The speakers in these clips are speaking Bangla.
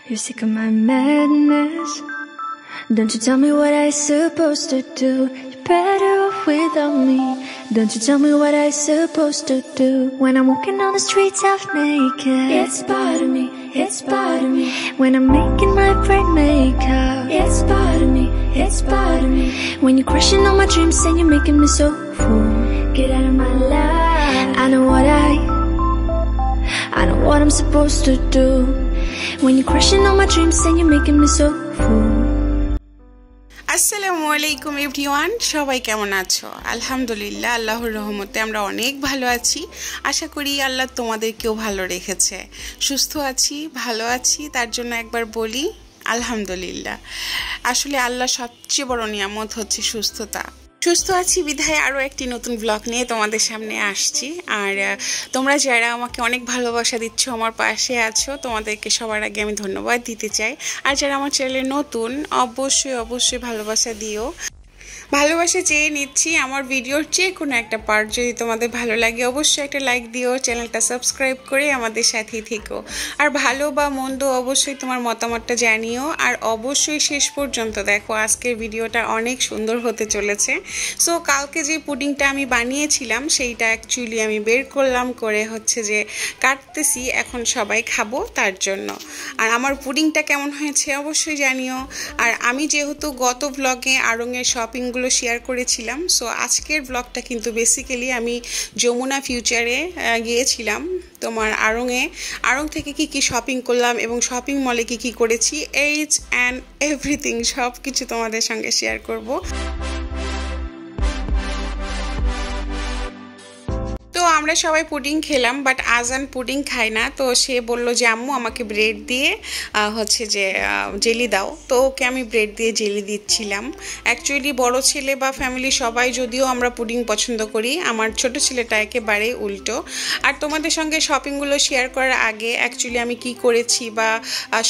You're sick of my madness. Don't you tell me what I supposed to do. You're better off without me. Don't you tell me what I supposed to do. When I'm walking on the streets half naked, it's part of me, it's part of me. When I'm making my brain makeup, it's part of me, it's part of me. When you're crushing on my dreams and you're making me so full, get out of my life. I know what I'm supposed to do. When you're crushing on my dreams and you're making me so full. আসসালামু আলাইকুম এভরিওয়ান, সবাই কেমন আছো? আলহামদুলিল্লাহ, আল্লাহর রহমতে আমরা অনেক ভালো আছি। আশা করি আল্লাহ তোমাদেরকেও ভালো রেখেছে। সুস্থ আছি, ভালো আছি, তার জন্য একবার বলি আলহামদুলিল্লাহ। আসলে আল্লাহ সবচেয়ে বড় নিয়ামত হচ্ছে সুস্থতা। সুস্থ আছি বিধায় আরও একটি নতুন ব্লগ নিয়ে তোমাদের সামনে আসছি। আর তোমরা যারা আমাকে অনেক ভালোবাসা দিচ্ছ, আমার পাশে আছো, তোমাদেরকে সবার আগে আমি ধন্যবাদ দিতে চাই। আর যারা আমার চ্যানেলে নতুন, অবশ্যই ভালোবাসা দিও। ভালোবাসা চেয়ে নিচ্ছি। আমার ভিডিওর যে কোনো একটা পার্ট যদি তোমাদের ভালো লাগে অবশ্যই একটা লাইক দিও, চ্যানেলটা সাবস্ক্রাইব করে আমাদের সাথেই থেকো। আর ভালো বা মন্দ অবশ্যই তোমার মতামতটা জানিও। আর অবশ্যই শেষ পর্যন্ত দেখো, আজকের ভিডিওটা অনেক সুন্দর হতে চলেছে। সো কালকে যে পুডিংটা আমি বানিয়েছিলাম সেইটা অ্যাকচুয়ালি আমি বের করলাম, করে হচ্ছে যে কাটতেছি, এখন সবাই খাবো তার জন্য। আর আমার পুডিংটা কেমন হয়েছে অবশ্যই জানিও। আর আমি যেহেতু গত ব্লগে আড়ংয়ের শপিংগুলো শেয়ার করেছিলাম, সো আজকের ব্লগটা কিন্তু বেসিক্যালি আমি যমুনা ফিউচারে গিয়েছিলাম তোমার আড়ং থেকে কি শপিং করলাম এবং শপিং মলে কি করেছি, এইচ অ্যান্ড এভরিথিং সব কিছু তোমাদের সঙ্গে শেয়ার করব। তো আমরা সবাই পুডিং খেলাম, বাট আজান পুডিং খায় না। তো সে বললো যে আম্মু আমাকে ব্রেড দিয়ে হচ্ছে যে জেলি দাও। তো ওকে আমি ব্রেড দিয়ে জেলি দিচ্ছিলাম। অ্যাকচুয়ালি বড় ছেলে বা ফ্যামিলি সবাই যদিও আমরা পুডিং পছন্দ করি, আমার ছোট ছেলেটা একেবারে উল্টো। আর তোমাদের সঙ্গে শপিংগুলো শেয়ার করার আগে অ্যাকচুয়ালি আমি কি করেছি বা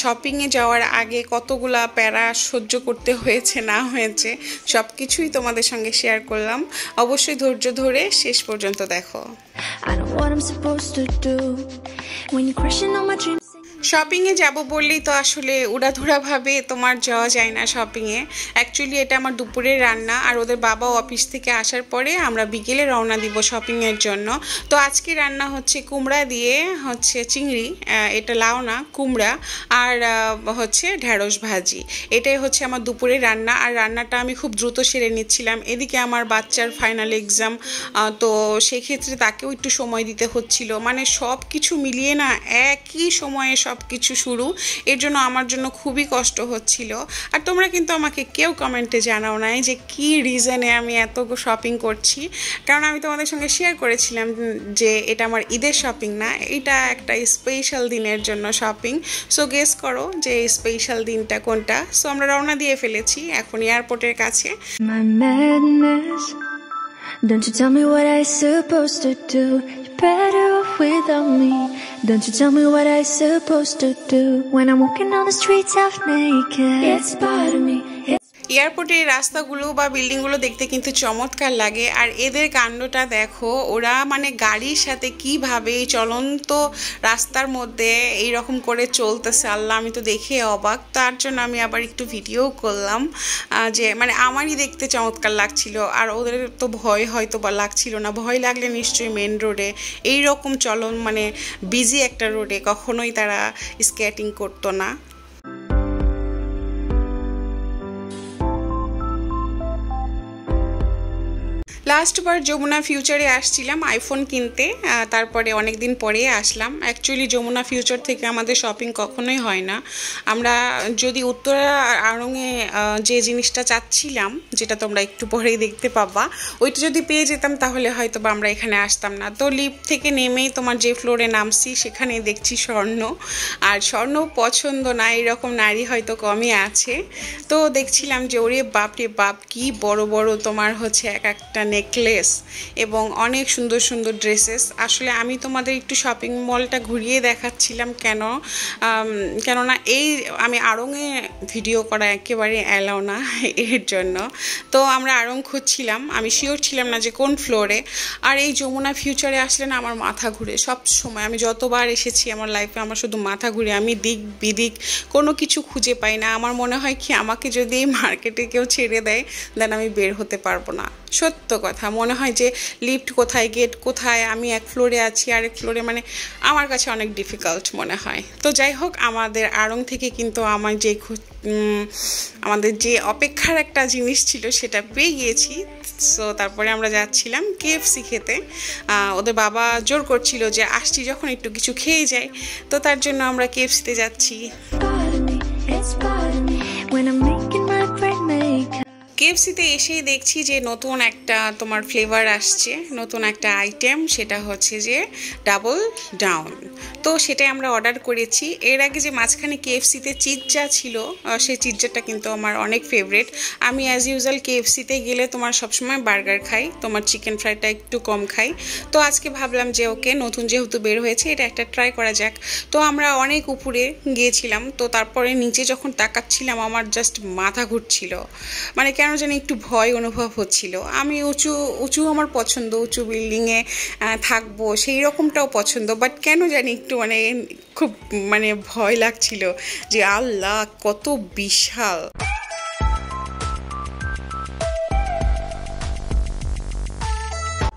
শপিংয়ে যাওয়ার আগে কতগুলা প্যারা সহ্য করতে হয়েছে না হয়েছে সব কিছুই তোমাদের সঙ্গে শেয়ার করলাম। অবশ্যই ধৈর্য ধরে শেষ পর্যন্ত দেখো। I know what I'm supposed to do when you're crushing on my dreams. শপিংয়ে যাব বললেই তো আসলে উড়াধুরাভাবে তোমার যাওয়া যায় না শপিংয়ে। অ্যাকচুয়ালি এটা আমার দুপুরের রান্না, আর ওদের বাবা অফিস থেকে আসার পরে আমরা বিকেলে রওনা দিব শপিংয়ের জন্য। তো আজকে রান্না হচ্ছে কুমড়া দিয়ে হচ্ছে চিংড়ি, এটা লাউ না কুমড়া, আর হচ্ছে ঢেঁড়স ভাজি। এটাই হচ্ছে আমার দুপুরের রান্না। আর রান্নাটা আমি খুব দ্রুত সেরে নিচ্ছিলাম। এদিকে আমার বাচ্চার ফাইনাল এক্সাম, তো সেক্ষেত্রে তাকেও একটু সময় দিতে হচ্ছিল। মানে সব কিছু মিলিয়ে না একই সময়ে সব কিছু শুরু, এর জন্য আমার জন্য খুবই কষ্ট হচ্ছিল। আর তোমরা কিন্তু আমাকে কেউ কমেন্টে জানাও নাই যে কি রিজনে আমি এত শপিং করছি, কারণ আমি তোমাদের সঙ্গে শেয়ার করেছিলাম যে এটা আমার ঈদের শপিং না, এটা একটা স্পেশাল দিনের জন্য শপিং। সো গেস করো যে স্পেশাল দিনটা কোনটা। সো আমরা রওনা দিয়ে ফেলেছি এখন এয়ারপোর্টের কাছে। My madness. Don't you tell me what I supposed to do. You're better off without me. Don't you tell me what I supposed to do. When I'm walking on the streets half naked, it's part of me. এয়ারপোর্টের রাস্তাগুলো বা বিল্ডিংগুলো দেখতে কিন্তু চমৎকার লাগে। আর এদের কাণ্ডটা দেখো, ওরা মানে গাড়ির সাথে কিভাবে চলন্ত রাস্তার মধ্যে এইরকম করে চলতেছে, আল্লাহ আমি তো দেখে অবাক। তার জন্য আমি আবার একটু ভিডিও করলাম, যে মানে আমারই দেখতে চমৎকার লাগছিল। আর ওদের তো ভয় হয়তো বা লাগছিল না, ভয় লাগলে নিশ্চয়ই মেন রোডে এইরকম চলন মানে বিজি একটা রোডে কখনোই তারা স্কেটিং করতো না। লাস্টবার যমুনা ফিউচারে আসছিলাম আইফোন কিনতে, তারপরে অনেক দিন পরে আসলাম। অ্যাকচুয়ালি যমুনা ফিউচার থেকে আমাদের শপিং কখনোই হয় না। আমরা যদি উত্তরা আড়ংয়ে যে জিনিসটা চাচ্ছিলাম, যেটা তোমরা একটু পরেই দেখতে পাবা, ওইটা যদি পেয়ে যেতাম তাহলে হয়তো বা আমরা এখানে আসতাম না। তো লিফট থেকে নেমেই তোমার যে ফ্লোরে নামছি সেখানে দেখছি স্বর্ণ, আর স্বর্ণ পছন্দ না এরকম নারী হয়তো কমই আছে। তো দেখছিলাম যে ওরে বাপ রে বাপ, কি বড় বড় তোমার হচ্ছে এক একটা নেকলেস এবং অনেক সুন্দর সুন্দর ড্রেসেস। আসলে আমি তোমাদের একটু শপিং মলটা ঘুরিয়ে দেখাচ্ছিলাম কেননা এই আমি আড়ংয়ে ভিডিও করা একেবারে অ্যালাউ না এর জন্য। তো আমরা আড়ং খুঁজছিলাম, আমি শিওর ছিলাম না যে কোন ফ্লোরে। আর এই যমুনা ফিউচারে আসলে না আমার মাথা ঘুরে সব সময়। আমি যতবার এসেছি আমার লাইফে আমার শুধু মাথা ঘুরে, আমি দিক বিদিক কোনো কিছু খুঁজে পাই না। আমার মনে হয় কি আমাকে যদি এই মার্কেটে কেউ ছেড়ে দেয় দেন আমি বের হতে পারবো না। সত্য কথা, মনে হয় যে লিফট কোথায়, গেট কোথায়, আমি এক ফ্লোরে আছি আরেক ফ্লোরে, মানে আমার কাছে অনেক ডিফিকাল্ট মনে হয়। তো যাই হোক, আমাদের আড়ং থেকে কিন্তু আমাদের যে অপেক্ষার একটা জিনিস ছিল সেটা পেয়ে গিয়েছি। সো তারপরে আমরা যাচ্ছিলাম KFC খেতে। ওদের বাবা জোর করছিল যে আসছি যখন একটু কিছু খেয়ে যাই, তো তার জন্য আমরা KFCতে যাচ্ছি। KFCতে এসেই দেখছি যে নতুন একটা তোমার ফ্লেভার আসছে, নতুন একটা আইটেম, সেটা হচ্ছে যে ডাবল ডাউন। তো সেটাই আমরা অর্ডার করেছি। এর আগে যে মাঝখানে KFCতে চিৎজা ছিল, সেই চিৎজাটা কিন্তু আমার অনেক ফেভারিট। আমি অ্যাজ ইউজুয়াল KFCতে গেলে তোমার সবসময় বার্গার খাই, তোমার চিকেন ফ্রাইটা একটু কম খাই। তো আজকে ভাবলাম যে ওকে, নতুন যেহেতু বের হয়েছে এটা একটা ট্রাই করা যাক। তো আমরা অনেক উপরে গিয়েছিলাম, তো তারপরে নিচে যখন তাকাচ্ছিলাম আমার জাস্ট মাথা ঘুরছিল, মানে কেন জানি একটু ভয় অনুভব হচ্ছিল। আমি উঁচু আমার পছন্দ, উঁচু বিল্ডিংয়ে থাকবো সেই রকমটাও পছন্দ, বাট কেন জানি একটু খুব ভয় লাগছিল যে আল্লাহ কত বিশাল।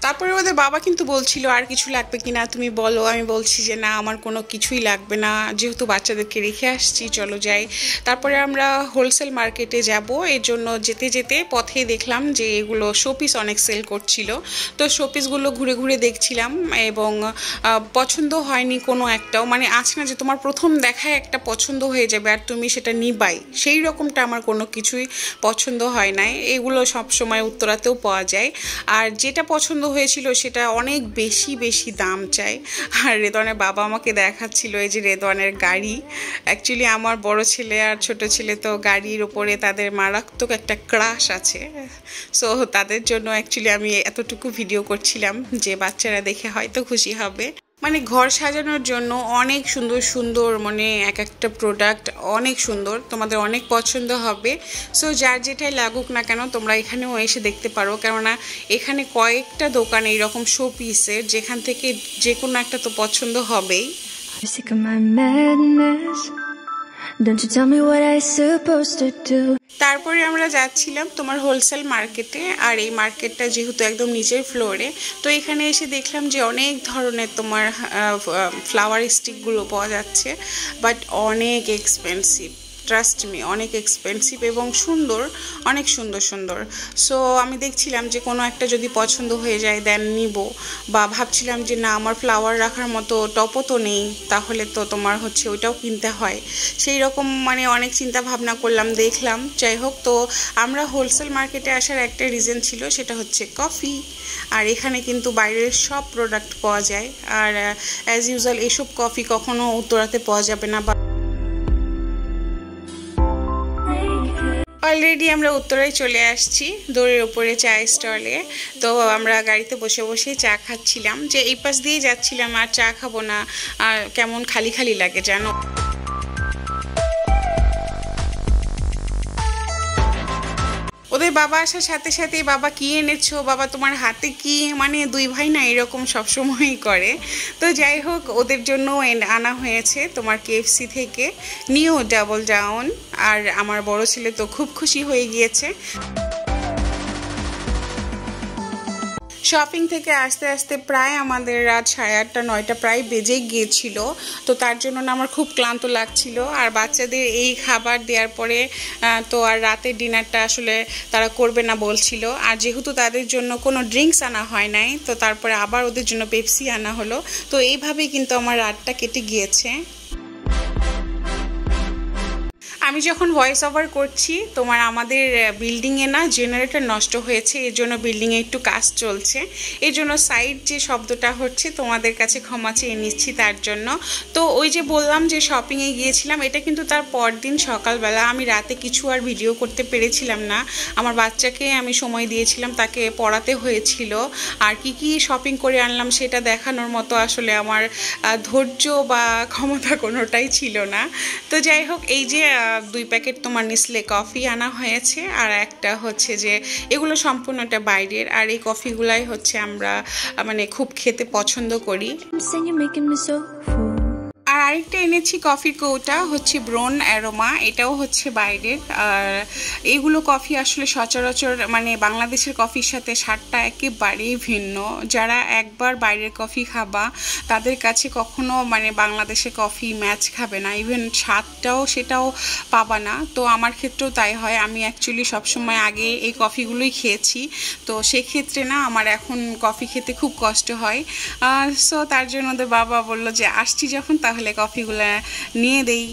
তারপরে ওদের বাবা কিন্তু বলছিল আর কিছু লাগবে কিনা তুমি বলো। আমি বলছি যে না, আমার কোনো কিছুই লাগবে না, যেহেতু বাচ্চাদেরকে রেখে আসছি, চলো যাই। তারপরে আমরা হোলসেল মার্কেটে যাব। এর জন্য যেতে যেতে পথে দেখলাম যে এগুলো শোপিস অনেক সেল করছিল। তো শোপিসগুলো ঘুরে ঘুরে দেখছিলাম এবং পছন্দ হয়নি কোনো একটাও। আছে না যে তোমার প্রথম দেখায় একটা পছন্দ হয়ে যাবে আর তুমি সেটা নিবাই, সেই রকমটা আমার কোনো কিছুই পছন্দ হয় নাই। এগুলো সবসময় উত্তরাতেও পাওয়া যায়। আর যেটা পছন্দ হয়েছিল সেটা অনেক বেশি দাম চাই। আর রেদওয়ানের বাবা আমাকে দেখাচ্ছিল এই যে রেদওয়ানের গাড়ি। অ্যাকচুয়ালি আমার বড় ছেলে আর ছোট ছেলে তো গাড়ির ওপরে তাদের মারাত্মক একটা ক্রাশ আছে। সো তাদের জন্য অ্যাকচুয়ালি আমি এতটুকু ভিডিও করছিলাম যে বাচ্চারা দেখে হয়তো খুশি হবে। ঘর সাজানোর জন্য অনেক সুন্দর সুন্দর এক একটা প্রোডাক্ট অনেক সুন্দর, তোমাদের অনেক পছন্দ হবে। সো যার যেটাই লাগুক না কেন তোমরা এখানেও এসে দেখতে পারো, কেননা এখানে কয়েকটা দোকান এইরকম শো পিসের, যেখান থেকে যে কোনো একটা তো পছন্দ হবেই। Don't you tell me what I supposed to do. তারপরে আমরা যাচ্ছিলাম তোমার হোলসেল মার্কেটে। আর এই মার্কেটটা যেহেতু একদম নিচের ফ্লোরে, তো এখানে এসে দেখলাম যে অনেক ধরনের তোমার ফ্লাওয়ার স্টিকগুলো পাওয়া যাচ্ছে, বাট অনেক এক্সপেন্সিভ। ট্রাস্ট মি, অনেক এক্সপেন্সিভ এবং অনেক সুন্দর। সো আমি দেখছিলাম যে কোনো একটা যদি পছন্দ হয়ে যায় দেন নিব, বা ভাবছিলাম যে না আমার ফ্লাওয়ার রাখার মতো টপও তো নেই, তাহলে তো তোমার ওইটাও কিনতে হয়। সেই রকম অনেক চিন্তা ভাবনা করলাম, দেখলাম। যাই হোক, তো আমরা হোলসেল মার্কেটে আসার একটা রিজন ছিল, সেটা হচ্ছে কফি। আর এখানে কিন্তু বাইরের সব প্রোডাক্ট পাওয়া যায়। আর অ্যাজ ইউজুয়াল এসব কফি কখনো উত্তরাতে পাওয়া যাবে না। অলরেডি আমরা উত্তরায় চলে আসছি, দৌড়ের ওপরে চায়ের স্টলে। তো আমরা গাড়িতে বসে বসে চা খাচ্ছিলাম, যে এই পাশ দিয়ে যাচ্ছিলাম আর চা খাবো না, আর কেমন খালি খালি লাগে জানো। ওদের বাবা আসার সাথে সাথে বাবা কি এনেছো, বাবা তোমার হাতে কি, দুই ভাই না এরকম সবসময়ই করে। তো যাই হোক, ওদের জন্য আনা হয়েছে তোমার KFC থেকে নিউ ডাবল ডাউন। আর আমার বড় ছেলে তো খুব খুশি হয়ে গিয়েছে। শপিং থেকে আসতে আসতে প্রায় আমাদের রাত 8:30 9টা প্রায় বেজে গিয়েছিল। তো তার জন্য না আমার খুব ক্লান্ত লাগছিল। আর বাচ্চাদের এই খাবার দেওয়ার পরে তো আর রাতের ডিনারটা আসলে তারা করবে না বলছিল। আর যেহেতু তাদের জন্য কোনো ড্রিঙ্কস আনা হয় নাই, তো তারপরে আবার ওদের জন্য পেপসি আনা হলো। তো এইভাবেই কিন্তু আমার রাতটা কেটে গিয়েছে। আমি যখন ভয়েস ওভার করছি তোমার আমাদের বিল্ডিংয়ে না জেনারেটর নষ্ট হয়েছে, এর জন্য বিল্ডিংয়ে একটু কাজ চলছে, এই জন্য সাইড যে শব্দটা হচ্ছে তোমাদের কাছে ক্ষমা চেয়ে নিচ্ছি তার জন্য। তো ওই যে বললাম যে শপিংয়ে গিয়েছিলাম, এটা কিন্তু তার পরদিন সকালবেলা। আমি রাতে কিছু আর ভিডিও করতে পেরেছিলাম না, আমার বাচ্চাকে আমি সময় দিয়েছিলাম, তাকে পড়াতে হয়েছিল। আর কি শপিং করে আনলাম সেটা দেখানোর মতো আসলে আমার ধৈর্য বা ক্ষমতা কোনোটাই ছিল না। তো যাই হোক, এই যে 2 প্যাকেট তোমার নেসলে কফি আনা হয়েছে, আর একটা হচ্ছে যে এগুলো সম্পূর্ণটা বাইরের, আর এই কফিগুলাই হচ্ছে আমরা মানে খুব খেতে পছন্দ করি। আর আরেকটা এনেছি কফির কৌটা, হচ্ছে ব্রন অ্যারোমা, এটাও হচ্ছে বাইরের। আর এইগুলো কফি আসলে সচরাচর মানে বাংলাদেশের কফির সাথে স্বাদটা একেবারেই ভিন্ন। যারা একবার বাইরের কফি খাবা তাদের কাছে কখনো মানে বাংলাদেশের কফি ম্যাচ খাবে না, ইভেন স্বাদটাও সেটাও পাবা না। তো আমার ক্ষেত্রেও তাই হয়, আমি অ্যাকচুয়ালি সবসময় আগে এই কফিগুলোই খেয়েছি, তো সেক্ষেত্রে না আমার এখন কফি খেতে খুব কষ্ট হয়। সো তার জন্য ওদের বাবা বললো যে আসছি যখন তাহলে কফিগুলো নিয়ে দেই।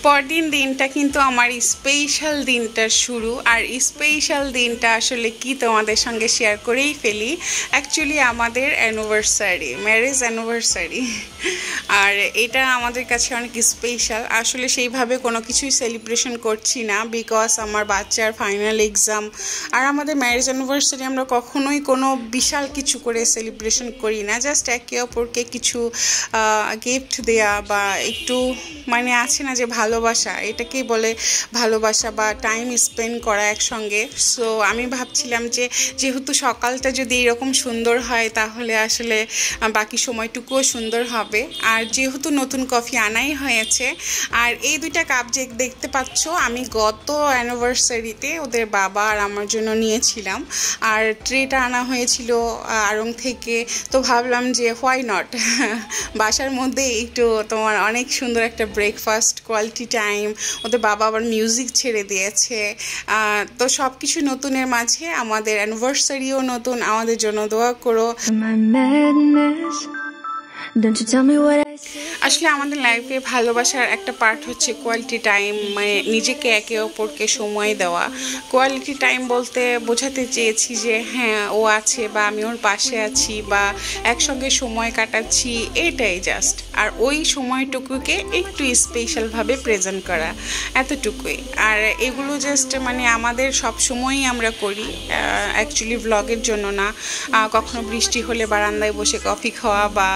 পরদিন দিনটা কিন্তু আমার স্পেশাল দিনটা শুরু, আর স্পেশাল দিনটা আসলে কি তোমাদের সঙ্গে শেয়ার করেই ফেলি। অ্যাকচুয়ালি আমাদের অ্যানিভার্সারি, ম্যারেজ অ্যানিভার্সারি, আর এটা আমাদের কাছে অনেক স্পেশাল। আসলে সেইভাবে কোনো কিছুই সেলিব্রেশন করছি না, বিকজ আমার বাচ্চার ফাইনাল এক্সাম। আর আমাদের ম্যারেজ অ্যানিভার্সারি আমরা কখনোই কোনো বিশাল কিছু করে সেলিব্রেশন করি না, জাস্ট একে অপরকে কিছু গিফট দেয়া বা একটু মানে আছে না যে ভালোবাসা, এটাকেই বলে ভালোবাসা বা টাইম স্পেন্ড করা একসঙ্গে। সো আমি ভাবছিলাম যে যেহেতু সকালটা যদি এরকম সুন্দর হয় তাহলে আসলে বাকি সময়টুকুও সুন্দর হবে। আর যেহেতু নতুন কফি আনাই হয়েছে, আর এই 2টা কাপ যে দেখতে পাচ্ছ আমি গত অ্যানিভার্সারিতে ওদের বাবা আর আমার জন্য নিয়েছিলাম, আর ট্রেটা আনা হয়েছিল আড়ং থেকে। তো ভাবলাম যে হোয়াই নট, বাসার মধ্যে একটু তোমার অনেক সুন্দর একটা ব্রেকফাস্ট, কোয়ালিটি টাইম, ওদের বাবা আবার মিউজিক ছেড়ে দিয়েছে। তো সব কিছু নতুনের মাঝে আমাদের অ্যানিভার্সারিও নতুন। আমাদের জন্য দোয়া করো। আসলে আমাদের লাইফে ভালোবাসার একটা পার্ট হচ্ছে কোয়ালিটি টাইম, মানে নিজেকে একে অপরকে সময় দেওয়া। কোয়ালিটি টাইম বলতে বোঝাতে চেয়েছি যে হ্যাঁ ও আছে বা আমি ওর পাশে আছি বা একসঙ্গে সময় কাটাচ্ছি, এটাই জাস্ট। আর ওই সময়টুকুকে একটু স্পেশালভাবে প্রেজেন্ট করা, এতটুকুই। আর এগুলো জাস্ট মানে আমাদের সব সময়ই আমরা করি, অ্যাকচুয়ালি ভ্লগের জন্য না। কখনো বৃষ্টি হলে বারান্দায় বসে কফি খাওয়া বা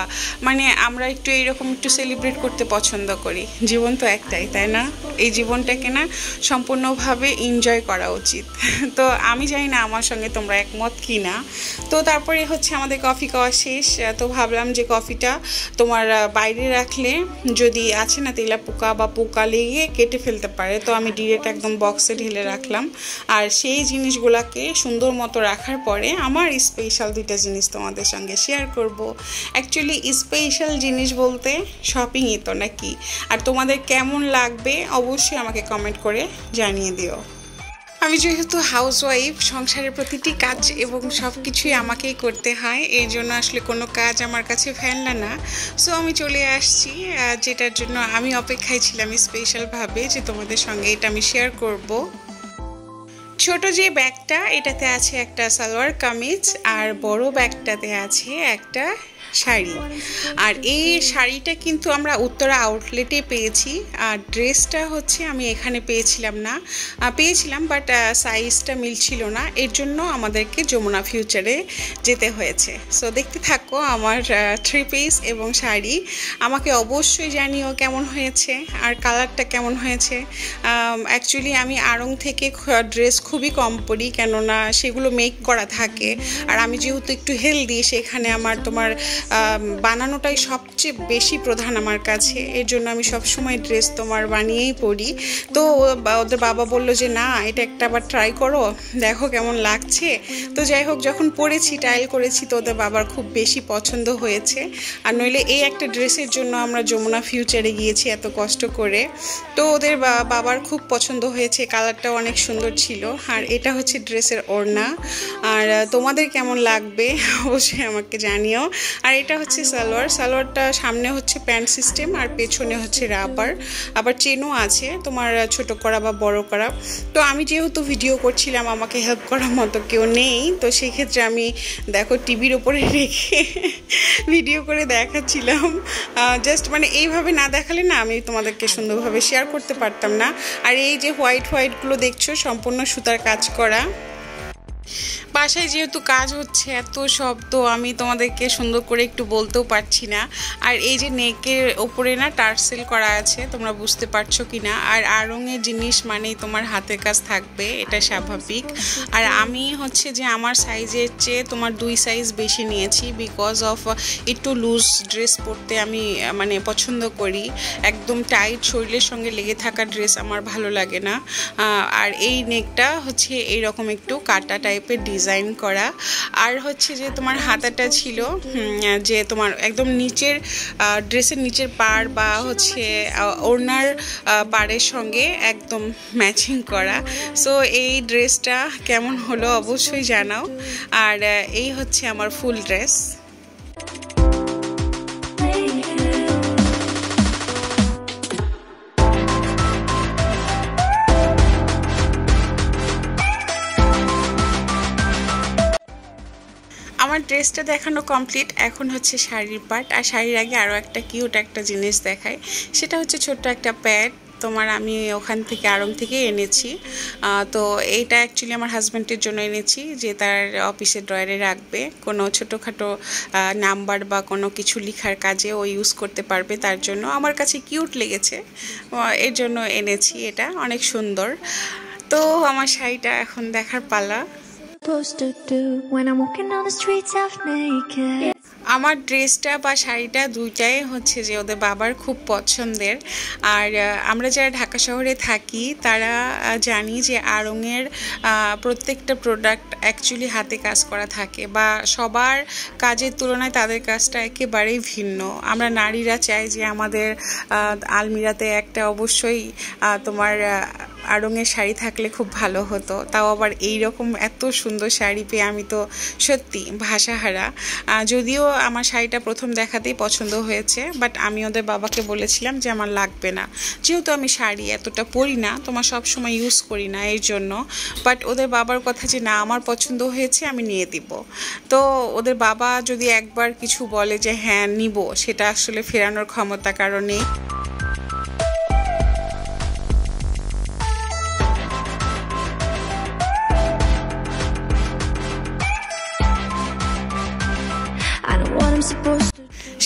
মানে আমরা একটু এইরকম একটু সেলিব্রেট করতে পছন্দ করি। জীবন তো একটাই, তাই না? এই জীবনটাকে না সম্পূর্ণভাবে এনজয় করা উচিত। তো আমি জানি না আমার সঙ্গে তোমরা একমত কি না। তো তারপরে হচ্ছে আমাদের কফি খাওয়া শেষ। তো ভাবলাম যে কফিটা তোমার বাইরে রাখলে যদি আছে না তেলা পোকা বা পোকা লেগে কেটে ফেলতে পারে, তো আমি ডিরেক্ট একদম বক্সে ঢেলে রাখলাম। আর সেই জিনিসগুলোকে সুন্দর মতো রাখার পরে আমার স্পেশাল 2টা জিনিস তোমাদের সঙ্গে শেয়ার করব। অ্যাকচুয়ালি স্পেশাল জিনিস বলতে শপিংই তো নাকি। আর তোমাদের কেমন লাগবে অবশ্যই আমাকে কমেন্ট করে জানিয়ে দিও। আমি যেহেতু হাউসওয়াইফ, সংসারের প্রতিটি কাজ এবং সব কিছুই আমাকেই করতে হয়, এই জন্য আসলে কোনো কাজ আমার কাছে ফেলনা না। সো আমি চলে আসছি, যেটার জন্য আমি অপেক্ষায় ছিলাম স্পেশালভাবে যে তোমাদের সঙ্গে এটা আমি শেয়ার করব। ছোট যে ব্যাগটা, এটাতে আছে একটা সালোয়ার কামিজ, আর বড় ব্যাগটাতে আছে একটা শাড়ি। আর এই শাড়িটা কিন্তু আমরা উত্তরা আউটলেটে পেয়েছি, আর ড্রেসটা হচ্ছে আমি এখানে পেয়েছিলাম না, পেয়েছিলাম বাট সাইজটা মিলছিল না, এর জন্য আমাদেরকে যমুনা ফিউচারে যেতে হয়েছে। সো দেখতে থাকো আমার 3 পিস এবং শাড়ি। আমাকে অবশ্যই জানিও কেমন হয়েছে আর কালারটা কেমন হয়েছে। অ্যাকচুয়ালি আমি আড়ং থেকে ড্রেস খুবই কম পরি, কেননা সেগুলো মেক করা থাকে। আর আমি যেহেতু একটু হেলদি, সেখানে আমার তোমার বানানোটাই সবচেয়ে বেশি প্রধান আমার কাছে, এর জন্য আমি সবসময় ড্রেস তোমার বানিয়েই পরি। তো ওদের বাবা বললো যে না, এটা একটা আবার ট্রাই করো, দেখো কেমন লাগছে। তো যাই হোক, যখন পরেছি ট্রায়াল করেছি, তো ওদের বাবার খুব বেশি পছন্দ হয়েছে। আর নইলে এই একটা ড্রেসের জন্য আমরা যমুনা ফিউচারে গিয়েছি এত কষ্ট করে। তো ওদের বাবার খুব পছন্দ হয়েছে, কালারটাও অনেক সুন্দর ছিল। আর এটা হচ্ছে ড্রেসের ওড়না। আর তোমাদের কেমন লাগবে অবশ্যই আমাকে জানিও। আর আর এটা হচ্ছে সালোয়ারটা সামনে হচ্ছে প্যান্ট সিস্টেম আর পেছনে হচ্ছে রাবার, আবার চেনও আছে তোমার ছোট করা বা বড় করা। তো আমি যেহেতু ভিডিও করছিলাম আমাকে হেল্প করার মতো কেউ নেই, তো সেক্ষেত্রে আমি দেখো টিভির ওপরে রেখে ভিডিও করে দেখাচ্ছিলাম। জাস্ট মানে এইভাবে না দেখালে না আমি তোমাদেরকে সুন্দরভাবে শেয়ার করতে পারতাম না। আর এই যে হোয়াইটগুলো দেখছো সম্পূর্ণ সুতার কাজ করা। বাসায় যেহেতু কাজ হচ্ছে এত শব্দ আমি তোমাদেরকে সুন্দর করে একটু বলতেও পারছি না। আর এই যে নেকের ওপরে না টার্সেল করা আছে, তোমরা বুঝতে পারছো কি না। আর আড়ংয়ের জিনিস মানেই তোমার হাতের কাজ থাকবে, এটা স্বাভাবিক। আর আমি হচ্ছে যে আমার সাইজের চেয়ে তোমার 2 সাইজ বেশি নিয়েছি, বিকজ অফ একটু লুজ ড্রেস পরতে আমি মানে পছন্দ করি। একদম টাইট শরীরের সঙ্গে লেগে থাকা ড্রেস আমার ভালো লাগে না। আর এই নেকটা হচ্ছে এইরকম একটু কাটা টাইপের ডিজাইন করা। আর হচ্ছে যে তোমার হাতাটা ছিল যে তোমার একদম নিচের ড্রেসের নিচের পাড় বা হচ্ছে ওড়নার পাড়ের সঙ্গে একদম ম্যাচিং করা। সো এই ড্রেসটা কেমন হলো অবশ্যই জানাও। আর এই হচ্ছে আমার ফুল ড্রেস। আমার ড্রেসটা দেখানো কমপ্লিট, এখন হচ্ছে শাড়ির পার্ট। আর শাড়ির আগে আরও একটা কিউট একটা জিনিস দেখাই, সেটা হচ্ছে ছোট্ট একটা প্যাড। তোমার আমি ওখান থেকে আড়ং থেকে এনেছি। তো এইটা অ্যাকচুয়ালি আমার হাজব্যান্ডের জন্য এনেছি, যে তার অফিসের ড্রয়ারে রাখবে, কোনো ছোটোখাটো নাম্বার বা কোনো কিছু লেখার কাজে ও ইউজ করতে পারবে, তার জন্য আমার কাছে কিউট লেগেছে, এর জন্য এনেছি। এটা অনেক সুন্দর। তো আমার শাড়িটা এখন দেখার পালা। আমার ড্রেসটা বা শাড়িটা দুইটাই হচ্ছে যে ওদের বাবার খুব পছন্দের। আর আমরা যারা ঢাকা শহরে থাকি তারা জানি যে আড়ংয়ের প্রত্যেকটা প্রোডাক্ট অ্যাকচুয়ালি হাতে কাজ করা থাকে, বা সবার কাজের তুলনায় তাদের কাজটা একেবারেই ভিন্ন। আমরা নারীরা চাই যে আমাদের আলমিরাতে একটা অবশ্যই তোমার আড়ংয়ের শাড়ি থাকলে খুব ভালো হতো। তাও আবার এইরকম এত সুন্দর শাড়ি পেয়ে আমি তো সত্যি ভাষাহারা। যদিও আমার শাড়িটা প্রথম দেখাতেই পছন্দ হয়েছে, বাট আমি ওদের বাবাকে বলেছিলাম যে আমার লাগবে না, যেহেতু আমি শাড়ি এতটা পরি না, তোমার সব সময় ইউজ করি না এর জন্য। বাট ওদের বাবার কথা যে না আমার পছন্দ হয়েছে আমি নিয়ে দিব। তো ওদের বাবা যদি একবার কিছু বলে যে হ্যাঁ নিব, সেটা আসলে ফেরানোর ক্ষমতা কারণে।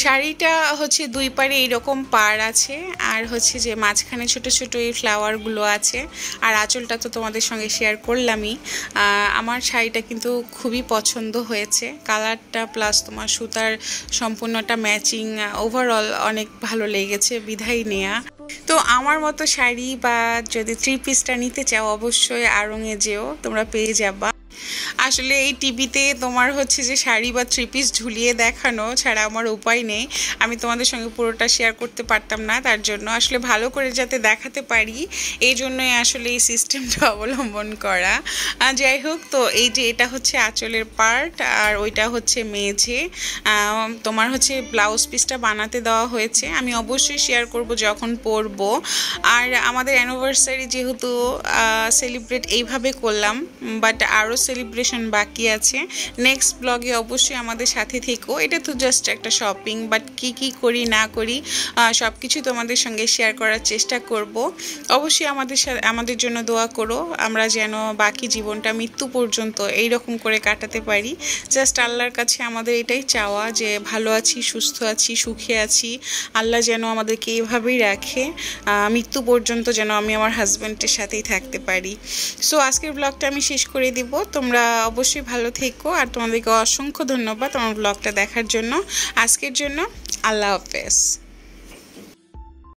শাড়িটা হচ্ছে দুই পারে এইরকম পাড় আছে, আর হচ্ছে যে মাঝখানে ছোট ছোট এই ফ্লাওয়ারগুলো আছে। আর আঁচলটা তো তোমাদের সঙ্গে শেয়ার করলামই। আমার শাড়িটা কিন্তু খুবই পছন্দ হয়েছে, কালারটা প্লাস তোমার সুতার সম্পূর্ণটা ম্যাচিং, ওভারঅল অনেক ভালো লেগেছে, বিধাই নেয়া। তো আমার মতো শাড়ি বা যদি 3 পিসটা নিতে চাও অবশ্যই আড়ংয়ে যেও, তোমরা পেয়ে যাবা। আসলে এই টিভিতে তোমার হচ্ছে যে শাড়ি বা 3 পিস ঝুলিয়ে দেখানো ছাড়া আমার উপায় নেই, আমি তোমাদের সঙ্গে পুরোটা শেয়ার করতে পারতাম না। তার জন্য আসলে ভালো করে যাতে দেখাতে পারি এই জন্যই আসলে এই সিস্টেমটা অবলম্বন করা। যাই হোক, তো এই যে এটা হচ্ছে আঁচলের পার্ট, আর ওইটা হচ্ছে মেঝে। তোমার হচ্ছে ব্লাউজ পিসটা বানাতে দেওয়া হয়েছে, আমি অবশ্যই শেয়ার করব যখন পরবো। আর আমাদের অ্যানিভার্সারি যেহেতু সেলিব্রেট এইভাবে করলাম, বাট আরও সেলিব্রেশন বাকি আছে। নেক্সট ব্লগে অবশ্যই আমাদের সাথে থেকো। এটা তো জাস্ট একটা শপিং, বাট কি করি না করি সব কিছু তোমাদের সঙ্গে শেয়ার করার চেষ্টা করব। অবশ্যই আমাদের জন্য দোয়া করো, আমরা যেন বাকি জীবনটা মৃত্যু পর্যন্ত এইরকম করে কাটাতে পারি। জাস্ট আল্লাহর কাছে আমাদের এটাই চাওয়া যে ভালো আছি, সুস্থ আছি, সুখে আছি, আল্লাহ যেন আমাদেরকে এইভাবেই রাখে, মৃত্যু পর্যন্ত যেন আমি আমার হাজব্যান্ডের সাথেই থাকতে পারি। সো আজকের ব্লগটা আমি শেষ করে দিব। তোমরা অবশ্যই ভালো থেকো, আর তোমাদেরকে অসংখ্য ধন্যবাদ আমার ব্লগটা দেখার জন্য। আজকের জন্য আল্লাহ হাফেজ।